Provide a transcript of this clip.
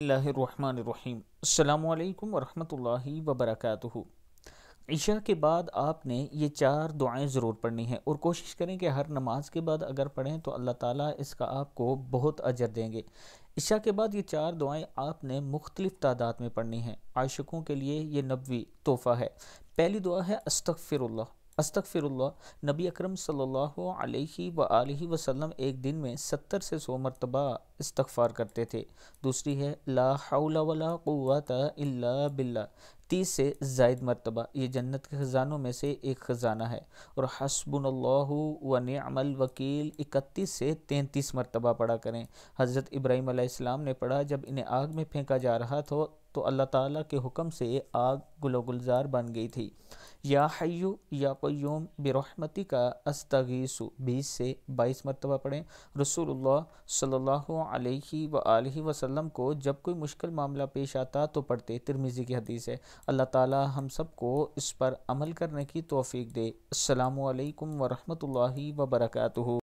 اللہ الرحمن الرحیم۔ السلام علیکم ورحمۃ اللہ وبرکاتہ۔ عشاء کے بعد آپ نے یہ 4 دعائیں ضرور پڑھنی ہیں، اور کوشش کریں کہ ہر نماز کے بعد اگر پڑھیں تو اللہ تعالیٰ اس کا آپ کو بہت اجر دیں گے۔ عشاء کے بعد یہ 4 دعائیں آپ نے مختلف تعداد میں پڑھنی ہیں۔ عاشقوں کے لیے یہ نبوی تحفہ ہے۔ پہلی دعا ہے استغفر اللہ۔ استغفر اللہ، نبی اکرم صلی اللہ علیہ وآلہ وسلم ایک دن میں 70 سے 100 مرتبہ استغفار کرتے تھے۔ دوسری ہے لا حول ولا قوت الا باللہ، 30 سے زائد مرتبہ، یہ جنت کے خزانوں میں سے ایک خزانہ ہے۔ اور حسبنا اللہ و نعم الوکیل 31 سے 33 مرتبہ پڑھا کریں۔ حضرت ابراہیم علیہ السلام نے پڑھا جب انہیں آگ میں پھینکا جا رہا تھا تو اللہ تعالیٰ کے حکم سے آگ گل و گلزار بن گئی تھی۔ یا حی یا قیوم برحمتک استغیث 20 سے 22 مرتبہ پڑھیں۔ رسول اللہ صلی اللہ علیہ وآلہ وسلم کو جب کوئی مشکل معاملہ پیش آتا تو پڑھتے، ترمذی کی حدیث ہے۔ اللہ تعالی ہم سب کو اس پر عمل کرنے کی توفیق دے۔ السلام علیکم ورحمۃ اللہ وبرکاتہ۔